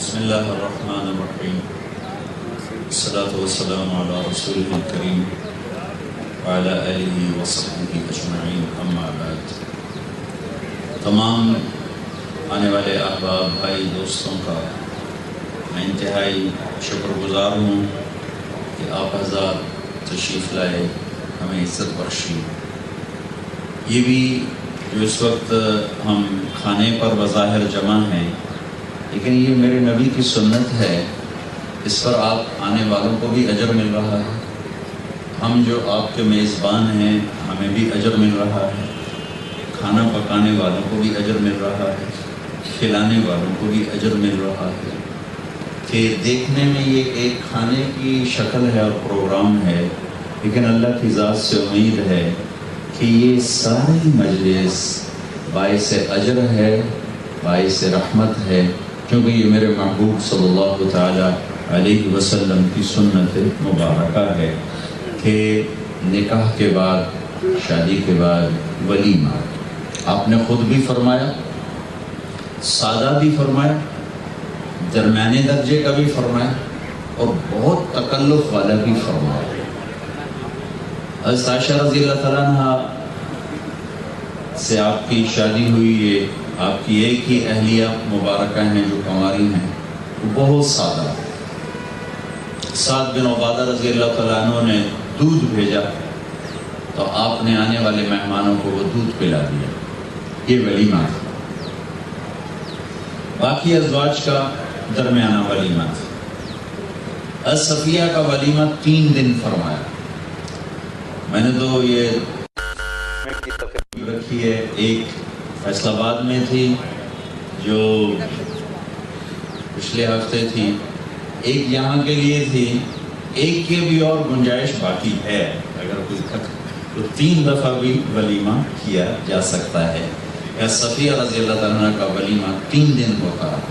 بسم اللہ الرحمن الرحیم الصلاة والسلام علی رسول کریم وعلی آلہ وصحبہ اجمعین اما بعد۔ تمام آنے والے احباب بھائی دوستوں کا میں انتہائی شکر گزار ہوں کہ آپ حضرات تشریف لائے، ہمیں عزت بخشی۔ یہ بھی جو اس وقت ہم کھانے پر بظاہر جمع ہیں، لیکن یہ میرے نبی کی سنت ہے، اس پر آپ آنے والوں کو بھی اجر مل رہا ہے، ہم جو آپ کے میزبان ہیں ہمیں بھی اجر مل رہا ہے، کھانا پکانے والوں کو بھی اجر مل رہا ہے، کھلانے والوں کو بھی اجر مل رہا ہے۔ کہ دیکھنے میں یہ ایک کھانے کی شکل ہے اور پروگرام ہے، لیکن اللہ کی ذات سے امید ہے کہ یہ ساری مجلس باعث اجر ہے، باعث رحمت ہے، کیونکہ یہ میرے محبوب صلی اللہ تعالیٰ علیہ وسلم کی سنت مبارکہ ہے کہ نکاح کے بعد، شادی کے بعد ولیمہ۔ آپ نے خود بھی فرمایا، سادہ بھی فرمایا، درمیانے درجے کا بھی فرمایا، اور بہت تکلف والا بھی فرمایا۔ حضرت عائشہ رضی اللہ تعالیٰ عنہ سے آپ کی شادی ہوئی ہے، آپ کی ایک ہی اہلیہ مبارکہ ہیں جو کنواری ہیں، وہ بہت سادہ۔ سعد بن عبادہ رضی اللہ تعالیٰ عنہ نے دودھ بھیجا تو آپ نے آنے والے مہمانوں کو وہ دودھ پلا دیا، یہ ولیمہ تھا۔ باقی ازواج کا درمیانہ ولیمہ تھا۔ صفیہ کا ولیمہ 3 دن فرمایا۔ میں نے تو یہ رکھی ہے، ایک فیصل آباد میں تھی جو پچھلے ہفتے تھی، ایک یہاں کے لیے تھی، ایک کے بھی اور گنجائش باقی ہے، اگر کوئی تو 3 دفعہ بھی ولیمہ کیا جا سکتا ہے۔ یا صفیہ رضی اللہ تعالیٰ کا ولیمہ 3 دن ہوتا ہے۔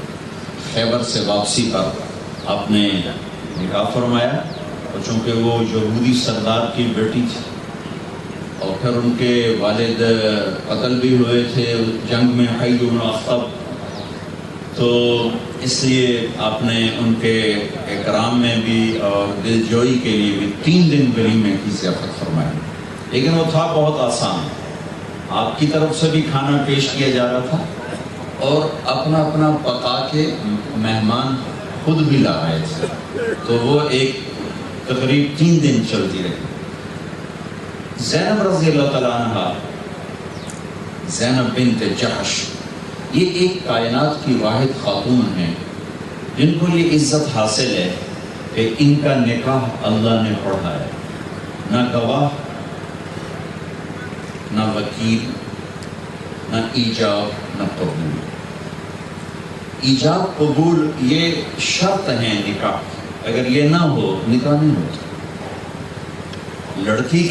خیبر سے واپسی پر آپ نے نکاح فرمایا، اور چونکہ وہ یہودی سردار کی بیٹی تھی اور پھر ان کے والد قتل بھی ہوئے تھے جنگ میں، حی بن اخطب، تو اس لیے آپ نے ان کے اکرام میں بھی اور دل جوئی کے لیے بھی 3 دن ولیمے کی ضیافت فرمائی۔ لیکن وہ تھا بہت آسان، آپ کی طرف سے بھی کھانا پیش کیا جا رہا تھا اور اپنا اپنا پکا کے مہمان خود بھی لا رہے تھے، تو وہ ایک تقریب 3 دن چلتی رہی۔ زینب رضی اللہ تعالیٰ عنہ، زینب بنت جحش، یہ ایک کائنات کی واحد خاتون ہیں جن کو یہ عزت حاصل ہے کہ ان کا نکاح اللہ نے پڑھا ہے، نہ گواہ، نہ وکیل، نہ ایجاب، نہ قبول۔ ایجاب قبول یہ شرط ہیں نکاح، اگر یہ نہ ہو نکاح نہیں ہوتا۔ لڑکی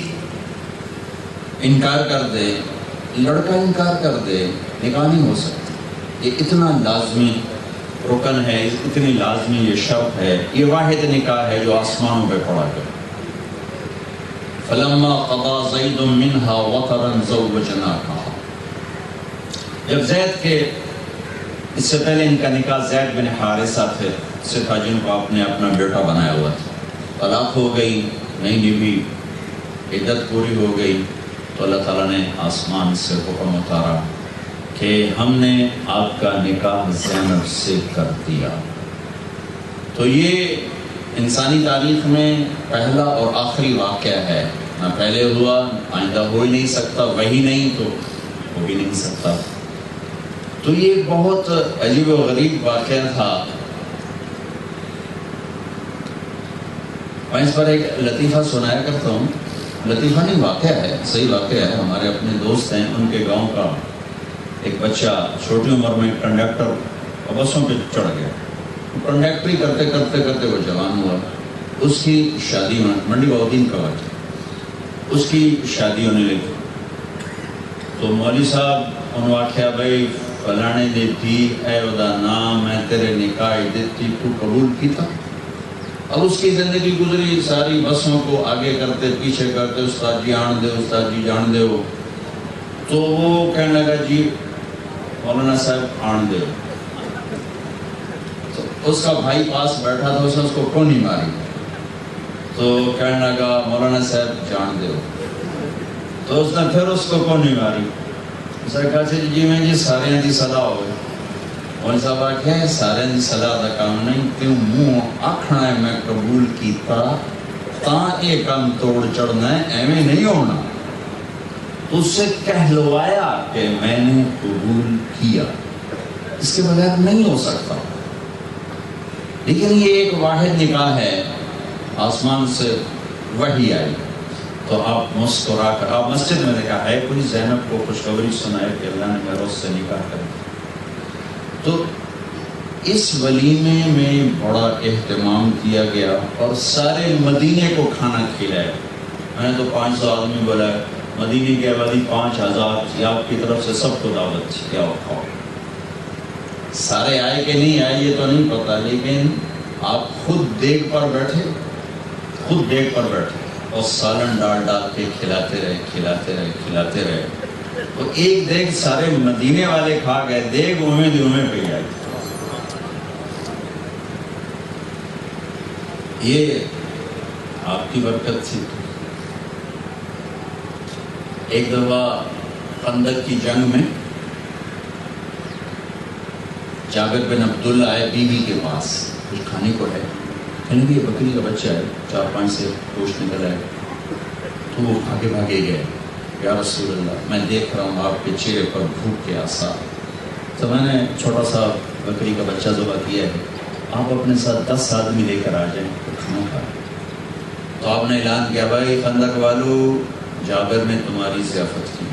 انکار کر دے، لڑکا انکار کر دے، نکاح نہیں ہو سکتا۔ یہ اتنا لازمی رکن ہے، اتنی لازمی یہ شرط ہے، یہ واحد نکاح ہے جو آسمانوں پہ پڑا گیا۔ فَلَمَّا قَضَى زَيْدٌ مِّنْهَا وَطَرًا زَوَّجْنَاكَهَا۔ جب زید کے، اس سے پہلے ان کا نکاح زید بن حارثہ تھے سے تھا جن کو آپ نے اپنا بیٹا بنایا ہوا تھا، طلاق ہو گئی، نئی نبی، عدت پوری ہو گئی، تو اللہ تعالیٰ نے آسمان سے حکم اتارا کہ ہم نے آپ کا نکاح زینب سے کر دیا۔ تو یہ انسانی تاریخ میں پہلا اور آخری واقعہ ہے، نہ پہلے ہوا، آئندہ ہو ہی نہیں سکتا، وہی نہیں تو ہو بھی نہیں سکتا۔ تو یہ بہت عجیب و غریب واقعہ تھا۔ میں اس پر ایک لطیفہ سنایا کرتا ہوں، لطیفہ نہیں واقعہ ہے، صحیح واقعہ ہے۔ ہمارے اپنے دوست ہیں، ان کے گاؤں کا ایک بچہ چھوٹی عمر میں کنڈکٹر بسوں پہ چڑھ گیا، کنڈکٹری کرتے کرتے کرتے وہ جوان ہوا، اس کی شادی منڈی بہودین کا بچہ، اس کی شادی ہونے لگی۔ تو مولوی صاحب انہوں نے آخیا بھائی فلانے دے تھی اے ودا نام میں تیرے نکاح دیتی تو قبول کی تھا۔ اب اس کی زندگی گزری ساری بسوں کو آگے کرتے پیچھے کرتے، استاد جی آن دے، استاد جی جان دے ہو، تو وہ کہنے لگا جی مولانا صاحب آن دے۔ تو اس کا بھائی پاس بیٹھا تھا، اس نے اس کو کونی ماری تو کہنے لگا مولانا صاحب جان دو، تو اس نے پھر اس کو کونی ماری. اس نے کہا جی میں جی سارے دی صلاح ہوئے. مولوی صاحب آخیا سارے دی صلاح دا کام نہیں، کیوں منہ آکھنا ہے میں قبول کیتا تاں یہ کام توڑ چڑھنا ہے، ایویں نہیں ہونا. اس سے کہلوایا کہ میں نے قبول کیا، اس کے بغیر نہیں ہو سکتا. لیکن یہ ایک واحد نکاح ہے، آسمان سے وحی آئی تو آپ مسکرا کر، آپ مسجد میں دیکھا ہے کوئی زینب کو خوشخبری سنائے کہ اللہ نے میرا اس سے نکاح کر دیا. تو اس ولیمے میں بڑا اہتمام کیا گیا اور سارے مدینے کو کھانا کھلایا. میں نے تو 500 آدمی بولا، مدینے کی آبادی 5000 یا آپ کی طرف سے سب کو دعوت کیا کھاؤ. سارے آئے کہ نہیں آئے یہ تو نہیں پتا، لیکن آپ خود دیگ پر بیٹھے، خود دیگ پر بیٹھے اور سالن ڈال ڈال کے کھلاتے رہے کھلاتے رہے کھلاتے رہے. تو ایک دیگ سارے مدینے والے کھا گئے، دیگ اومے پہ آئی. یہ آپ کی برکت تھی. ایک دفعہ خندق کی جنگ میں جابر بن عبداللہ آئے بیوی کے پاس، کچھ کھانے کو ہے، کہنے کہ یہ بکری کا بچہ ہے، 4-5 سے گوشت نکل آئے. تو وہ بھاگے گئے، یا رسول اللہ میں دیکھ رہا ہوں آپ کے چہرے پر بھوک کے آثار، تو میں نے چھوٹا سا بکری کا بچہ ذبح کیا ہے، آپ اپنے ساتھ 10 آدمی لے کر آ جائیں تو کھانا کھائیں. تو آپ نے اعلان کیا بھائی خندق والو، جابر نے تمہاری ضیافت کی.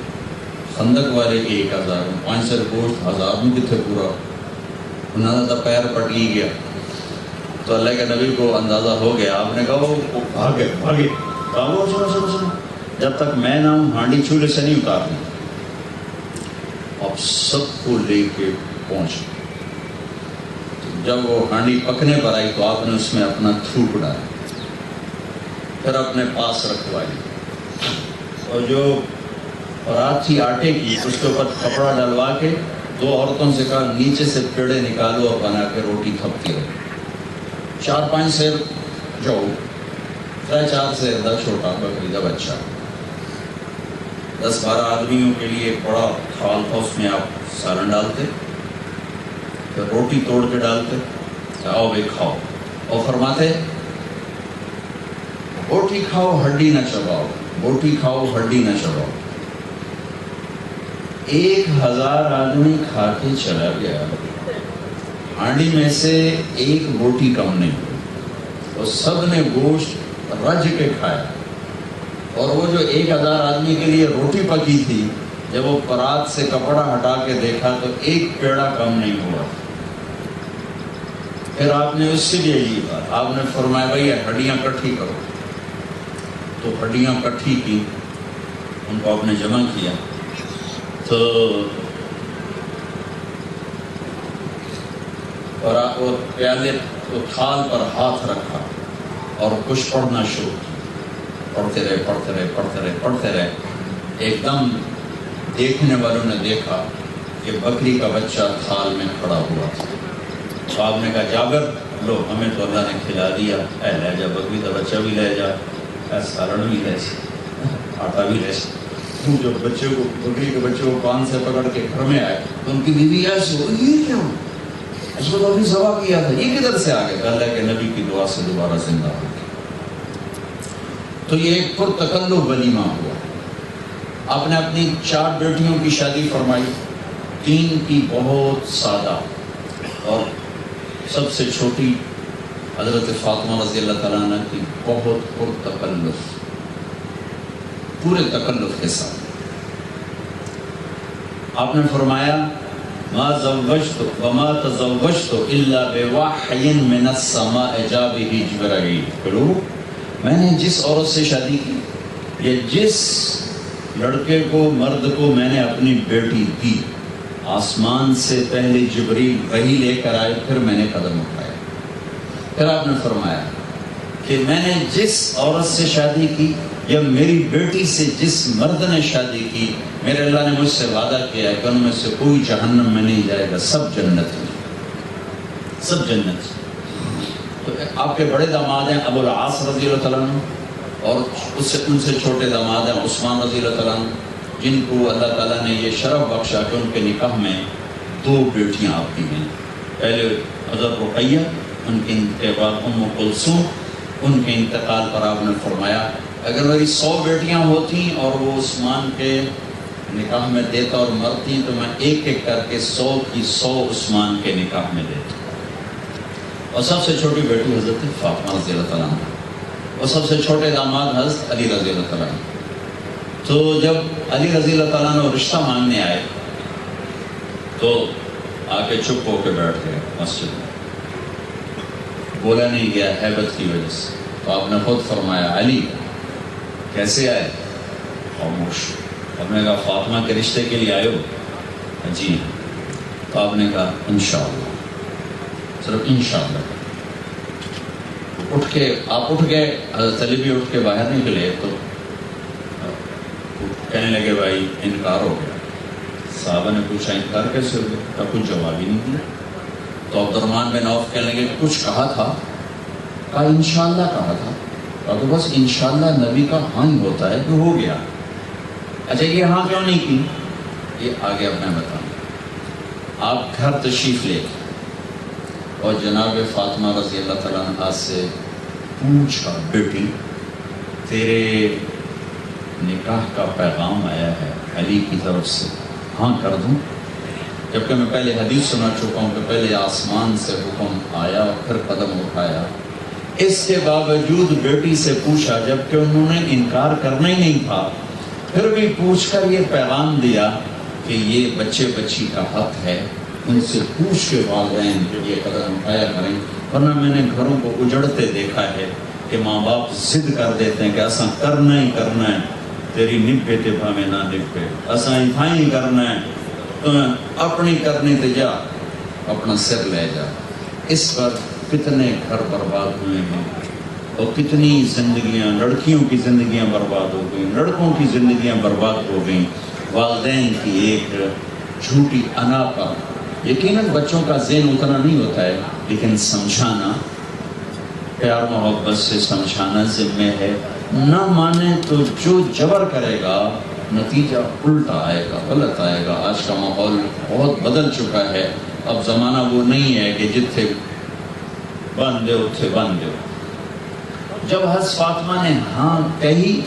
خندق والے کے 1000، 5 سر گوشت 1000 میں کتنے پورا، انہوں نے پیر پٹ ہی گیا. تو اللہ کے نبی کو اندازہ ہو گیا، آپ نے کہا وہ بھاگے کہا سنو جب تک میں نہ ہوں ہانڈی چولہے سے نہیں اتارنی. اب سب کو لے کے پہنچ، جب وہ ہانڈی پکنے پر آئی تو آپ نے اس میں اپنا تھوک ڈالا، پھر اپنے پاس رکھوائی، اور جو رات تھی آٹے کی اس کے اوپر کپڑا ڈلوا کے 2 عورتوں سے کہا نیچے سے پیڑے نکالو اور بنا کے روٹی تھپتی رہو. 4-5 سیر جو 3-4 سیر دا چھوٹا بکری دا بچہ، 10-12 آدمیوں کے لیے ایک بڑا تھال تھا، اس میں آپ سالن ڈالتے، پھر روٹی توڑ کے ڈالتے، آؤ بھائی کھاؤ، اور فرماتے بوٹی کھاؤ ہڈی نہ چباؤ، بوٹی کھاؤ ہڈی نہ چباؤ. 1000 آدمی کھا کے چلا گیا، ہانڈی میں سے ایک بوٹی کم نہیں ہوئی، اور سب نے گوشت رج کے کھایا. اور وہ جو 1000 آدمی کے لیے روٹی پکی تھی، جب وہ پرات سے کپڑا ہٹا کے دیکھا تو ایک پیڑا کم نہیں ہوا. پھر آپ نے اس سے بھی یہی بات، آپ نے فرمایا بھائی ہڈیاں کٹھی کرو. تو ہڈیاں کٹھی کی، ان کو آپ نے جمع کیا، تو اور پیالے تھال پر ہاتھ رکھا اور کچھ پڑھنا شروع کیا. پڑھتے رہے. ایک دم دیکھنے والوں نے دیکھا کہ بکری کا بچہ تھال میں کھڑا ہوا تھا. تو آپ نے کہا جابر لو، ہمیں تو اللہ نے کھلا دیا، اے لے جا بکری کا بچہ بھی لے جا، اے سالن بھی لے جا، آٹا بھی لے جا. جب بچے کو بکری کے بچے کو کان سے پکڑ کے گھر میں آئے تو ان کی بیوی ایسے ہو، یہ کیا ہو، اس کو تو ابھی ذبح کیا تھا، یہ کدھر سے آ گیا؟ اللہ کے نبی کی دعا سے دوبارہ زندہ ہو گیا. تو یہ ایک پرتکلف ولیمہ ہوا. آپ نے اپنی 4 بیٹیوں کی شادی فرمائی، 3 کی بہت سادہ اور سب سے چھوٹی حضرت فاطمہ رضی اللہ تعالیٰ عنہ کی بہت پرتکلف، پورے تکلف کے ساتھ. آپ نے فرمایا ما زوجت وما تزوجت الا بوحی من السماء جاء به جبرائیل. میں نے جس عورت سے شادی کی، یا جس لڑکے کو، مرد کو میں نے اپنی بیٹی دی، آسمان سے پہلے جبریل وحی لے کر آئے، پھر میں نے قدم اٹھایا. پھر آپ نے فرمایا کہ میں نے جس عورت سے شادی کی یا میری بیٹی سے جس مرد نے شادی کی، میرے اللہ نے مجھ سے وعدہ کیا ہے کہ ان میں سے کوئی جہنم میں نہیں جائے گا، سب جنت میں. سب جنت سے۔ تو آپ کے بڑے داماد ہیں ابو العاص رضی اللہ تعالیٰ عنہ، اور ان سے چھوٹے داماد ہیں عثمان رضی اللہ تعالیٰ عنہ، جن کو اللہ تعالیٰ نے یہ شرف بخشا کہ ان کے نکاح میں 2 بیٹیاں آپ کی ہیں۔ پہلے حضرت رقیہ، ان کے بعد ام کلثوم، ان کے انتقال پر آپ نے فرمایا اگر میری 100 بیٹیاں ہوتی اور وہ عثمان کے نکاح میں دیتا اور مرتی تو میں ایک ایک کر کے 100 کی 100 عثمان کے نکاح میں دیتا۔ اور سب سے چھوٹی بیٹی حضرت فاطمہ رضی اللہ تعالیٰ عنہ، اور سب سے چھوٹے داماد حضرت علی رضی اللہ تعالیٰ عنہ۔ تو جب علی رضی اللہ تعالیٰ عنہ رشتہ مانگنے آئے تو آ کے چپ ہو کے بیٹھ گئے مسجد میں، بولا نہیں گیا ہیبت کی وجہ سے۔ تو آپ نے خود فرمایا علی کیسے آئے؟ خاموش۔ آپ نے کہا فاطمہ کے رشتے کے لیے آئے ہو؟ جی۔ تو آپ نے کہا انشاءاللہ، صرف انشاءاللہ۔ آپ اٹھ گئے، حضرت علی بھی اٹھ کے باہر نکلے تو کہنے لگے بھائی انکار ہو گیا۔ صحابہ نے پوچھا انکار کیسے ہو گیا؟ کا کچھ جواب ہی نہیں دیا۔ تو عبد الرحمن بن عوف کہنے لگے کچھ کہا تھا؟ کہا انشاءاللہ کہا تھا۔ کہا تو بس انشاءاللہ نبی کا ہاں ہی ہوتا ہے کہ ہو گیا۔ اچھا یہ ہاں کیوں نہیں کی؟ یہ آگے اب میں بتاؤں۔ آپ گھر تشریف لے اور جناب فاطمہ رضی اللہ تعالیٰ عنہ سے پوچھا بیٹی تیرے نکاح کا پیغام آیا ہے علی کی طرف سے، ہاں کر دوں؟ جبکہ میں پہلے حدیث سنا چکا ہوں کہ پہلے آسمان سے حکم آیا اور پھر قدم اٹھایا۔ اس کے باوجود بیٹی سے پوچھا جبکہ انہوں نے انکار کرنا ہی نہیں تھا، پھر بھی پوچھ کر یہ پیغام دیا کہ یہ بچے بچی کا حق ہے، ان سے پوچھ کے والدین یہ قدم اٹھایا کریں، ورنہ میں نے گھروں کو اجڑتے دیکھا ہے کہ ماں باپ ضد کر دیتے ہیں کہ ایسا کرنا ہی کرنا ہے، تیری نبھے تے بھاویں نہ نبھے، ایسا ہی کرنا ہے، تو اپنی کرنی تے جا، اپنا سر لے جا۔ اس پر کتنے گھر برباد ہوئے ہیں اور کتنی زندگیاں، لڑکیوں کی زندگیاں برباد ہو گئیں، لڑکوں کی زندگیاں برباد ہو گئیں والدین کی ایک جھوٹی انا پر۔ یقیناً بچوں کا ذہن اتنا نہیں ہوتا ہے، لیکن سمجھانا، پیار محبت سے سمجھانا ذمہ ہے۔ نہ مانے تو جو جبر کرے گا نتیجہ الٹا آئے گا، غلط آئے گا۔ آج کا ماحول بہت بدل چکا ہے، اب زمانہ وہ نہیں ہے کہ جتھے باندھ دو اتھے باندھ دو۔ جب حضرت فاطمہ نے ہاں کہی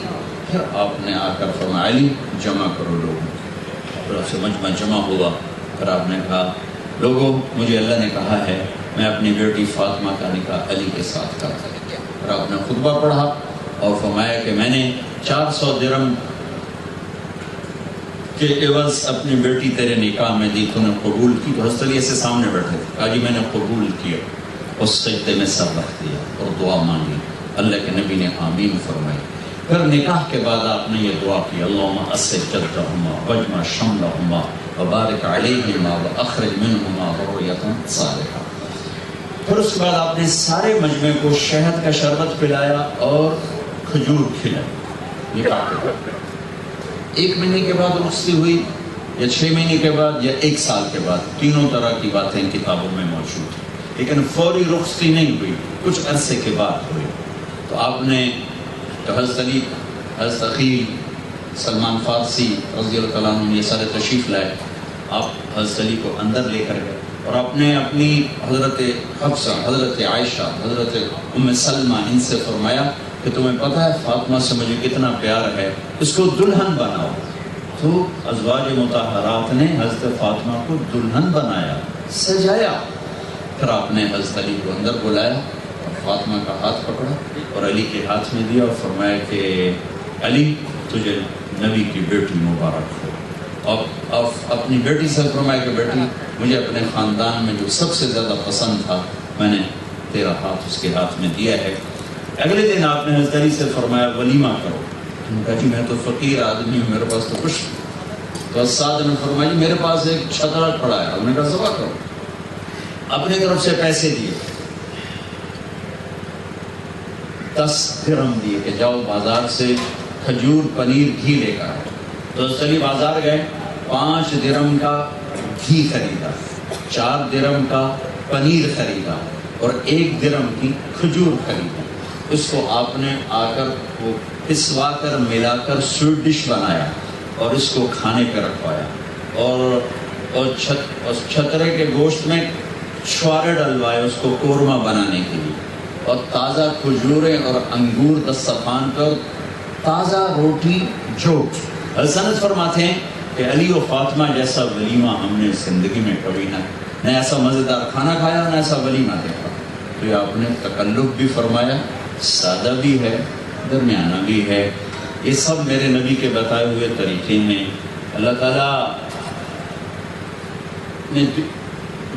پھر آپ نے آ کر فرمایا علی جمع کرو لوگوں، پھر سے مجمع جمع ہوا۔ پھر آپ نے کہا لوگوں مجھے اللہ نے کہا ہے میں اپنی بیٹی فاطمہ کا نکاح علی کے ساتھ کرتا ہوں۔ پھر آپ نے خطبہ پڑھا اور فرمایا کہ میں نے 400 درہم کے عوض اپنی بیٹی تیرے نکاح میں دی، تو نے قبول کی؟ تو حضرت علی سے سامنے بیٹھے تھے، کہا جی میں نے قبول کیا۔ اس سجدے میں سر رکھ دیا اور دعا مانگی، اللہ کے نبی نے آمین فرمائی۔ پھر نکاح کے بعد آپ نے یہ دعا کی اللہم اصلح جدہما واجمع شملہما وبارک علیہما واخرج منہما ذریۃ صالحہ۔ پھر اس کے بعد آپ نے سارے مجمع کو شہد کا شربت پلایا اور کھجور کھلائی نکاح کے بعد۔ 1 مہینے کے بعد رخصتی ہوئی یا 6 مہینے کے بعد یا 1 سال کے بعد، تینوں طرح کی باتیں کتابوں میں موجود ہیں، لیکن فوری رخصتی نہیں ہوئی، کچھ عرصے کے بعد ہوئی۔ تو آپ نے حضرت علی، حضرت عقیل، سلمان فارسی رضی اللہ تعالیٰ عنہ یہ سارے تشریف لائے، آپ حضرت علی کو اندر لے کر گئے اور آپ نے اپنی حضرت حفصہ، حضرت عائشہ، حضرت ام سلمہ ان سے فرمایا کہ تمہیں پتہ ہے فاطمہ سے مجھے کتنا پیار ہے، اس کو دلہن بناؤ۔ تو ازواج مطہرات نے حضرت فاطمہ کو دلہن بنایا، سجایا۔ پھر آپ نے حضرت علی کو اندر بلایا اور فاطمہ کا ہاتھ پکڑا اور علی کے ہاتھ میں دیا اور فرمایا کہ علی تجھے نبی کی بیٹی مبارک ہو۔ اور اپنی بیٹی سے فرمایا کہ بیٹی مجھے اپنے خاندان میں جو سب سے زیادہ پسند تھا میں نے تیرا ہاتھ اس کے ہاتھ میں دیا ہے۔ اگلے دن آپ نے حضرت علی سے فرمایا ولیمہ کرو۔ کہا جی میں تو فقیر آدمی ہوں، میرے پاس تو کچھ۔ تو اساتذہ نے فرمایا جی میرے پاس ایک چھترا پڑا ہے، انہوں نے کہا ذبح کرو۔ اپنی طرف سے پیسے دیے، 10 درہم دیے کہ جاؤ بازار سے کھجور پنیر گھی لے کر آؤ۔ تو چلی بازار گئے، 5 درہم کا گھی خریدا، 4 درہم کا پنیر خریدا اور 1 درہم کی کھجور خریدا. اس کو آپ نے آ کر وہ پسوا کر ملا کر سویٹ ڈش بنایا اور اس کو کھانے پہ رکھوایا, اور چھترے کے گوشت میں چھوارے ڈلوائے اس کو قورمہ بنانے کے لیے, اور تازہ کھجوریں اور انگور دسترخوان پر, تازہ روٹی جوٹ. حسنت فرماتے ہیں کہ علی و فاطمہ جیسا ولیمہ ہم نے زندگی میں کبھی نہ ایسا مزیدار کھانا کھایا نہ ایسا ولیمہ دیکھا. تو یہ آپ نے تکلف بھی فرمایا, سادہ بھی ہے, درمیانہ بھی ہے. یہ سب میرے نبی کے بتائے ہوئے طریقے ہیں. اللہ تعالیٰ نے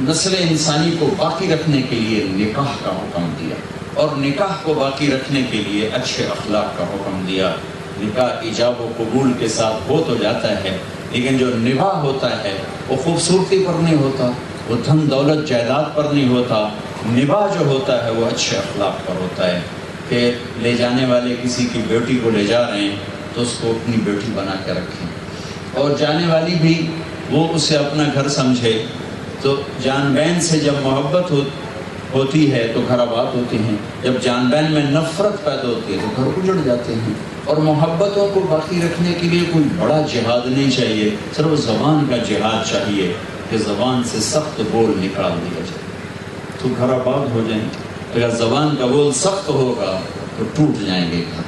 نسل انسانی کو باقی رکھنے کے لیے نکاح کا حکم دیا, اور نکاح کو باقی رکھنے کے لیے اچھے اخلاق کا حکم دیا. نکاح ایجاب و قبول کے ساتھ ہو تو جاتا ہے, لیکن جو نباہ ہوتا ہے وہ خوبصورتی پر نہیں ہوتا, وہ دھن دولت جائیداد پر نہیں ہوتا. نباہ جو ہوتا ہے وہ اچھے اخلاق پر ہوتا ہے. کہ لے جانے والے کسی کی بیٹی کو لے جا رہے ہیں تو اس کو اپنی بیٹی بنا کے رکھیں, اور جانے والی بھی وہ اسے اپنا گھر سمجھے. تو جان بین سے جب محبت ہوتی ہے تو گھر آباد ہوتے ہیں, جب جان بین میں نفرت پیدا ہوتی ہے تو گھر اجڑ جاتے ہیں. اور محبتوں کو باقی رکھنے کے لیے کوئی بڑا جہاد نہیں چاہیے, صرف زبان کا جہاد چاہیے کہ زبان سے سخت بول نکال دیا جائے تو گھر آباد ہو جائیں. اگر زبان کا بول سخت ہوگا تو ٹوٹ جائیں گے گھر.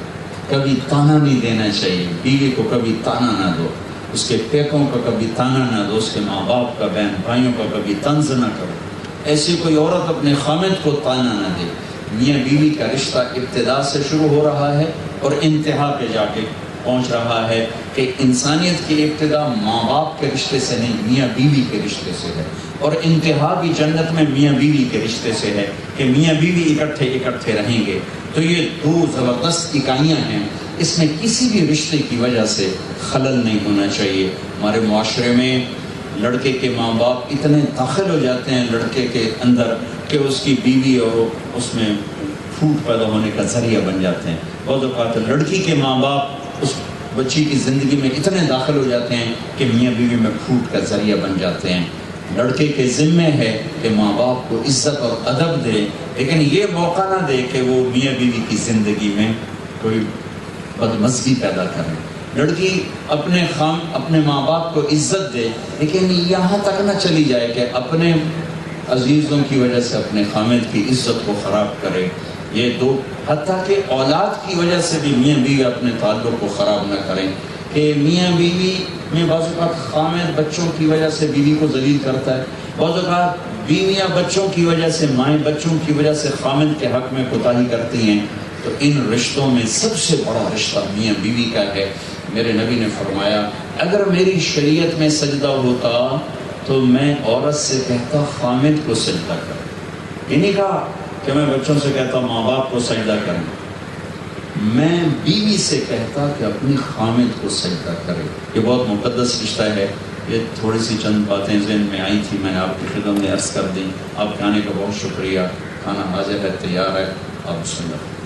کبھی تانا نہیں دینا چاہیے, بیوی کو کبھی تانا نہ دو, اس کے پیکوں کا کبھی تانا نہ دو, اس کے ماں باپ کا, بہن بھائیوں کا کبھی طنز نہ کرو. ایسی کوئی عورت اپنے خامد کو تانا نہ دے. میاں بیوی کا رشتہ ابتدا سے شروع ہو رہا ہے اور انتہا پہ جا کے پہنچ رہا ہے کہ انسانیت کی ابتدا ماں باپ کے رشتے سے نہیں, میاں بیوی کے رشتے سے ہے, اور انتہا بھی جنت میں میاں بیوی کے رشتے سے ہے کہ میاں بیوی اکٹھے رہیں گے. تو یہ 2 زبردست اکائیاں ہیں, اس میں کسی بھی رشتے کی وجہ سے خلل نہیں ہونا چاہیے. ہمارے معاشرے میں لڑکے کے ماں باپ اتنے داخل ہو جاتے ہیں لڑکے کے اندر کہ اس کی بیوی اور اس میں پھوٹ پیدا ہونے کا ذریعہ بن جاتے ہیں. بعض اوقات لڑکی کے ماں باپ اس بچی کی زندگی میں اتنے داخل ہو جاتے ہیں کہ میاں بیوی میں پھوٹ کا ذریعہ بن جاتے ہیں. لڑکے کے ذمے ہے کہ ماں باپ کو عزت اور ادب دے, لیکن یہ موقع نہ دے کہ وہ میاں بیوی کی زندگی میں کوئی بدمزگی پیدا کرے. لڑکی اپنے ماں باپ کو عزت دے, لیکن یہاں تک نہ چلی جائے کہ اپنے عزیزوں کی وجہ سے اپنے خامد کی عزت کو خراب کرے. یہ 2 حتیٰ کہ اولاد کی وجہ سے بھی میاں بیوی اپنے تعلق کو خراب نہ کریں کہ میاں بیوی میں بعض اوقات خامد بچوں کی وجہ سے بیوی کو ذلیل کرتا ہے, بعض اوقات بیویاں بچوں کی وجہ سے, مائیں بچوں کی وجہ سے خامد کے حق میں کوتاہی کرتی ہیں. تو ان رشتوں میں سب سے بڑا رشتہ میاں بیوی کا ہے. میرے نبی نے فرمایا اگر میری شریعت میں سجدہ ہوتا تو میں عورت سے کہتا خامد کو سجدہ کر. یہ نہیں کہا کہ میں بچوں سے کہتا ماں باپ کو سجدہ کریں, میں بیوی سے کہتا کہ اپنی خامد کو سجدہ کرے. یہ بہت مقدس رشتہ ہے. یہ تھوڑی سی چند باتیں ذہن میں آئی تھی, میں نے آپ کی خدمت میں عرض کر دیں. آپ کے آنے کا بہت شکریہ. کھانا حاضر ہے, تیار ہے, آپ سن لیں.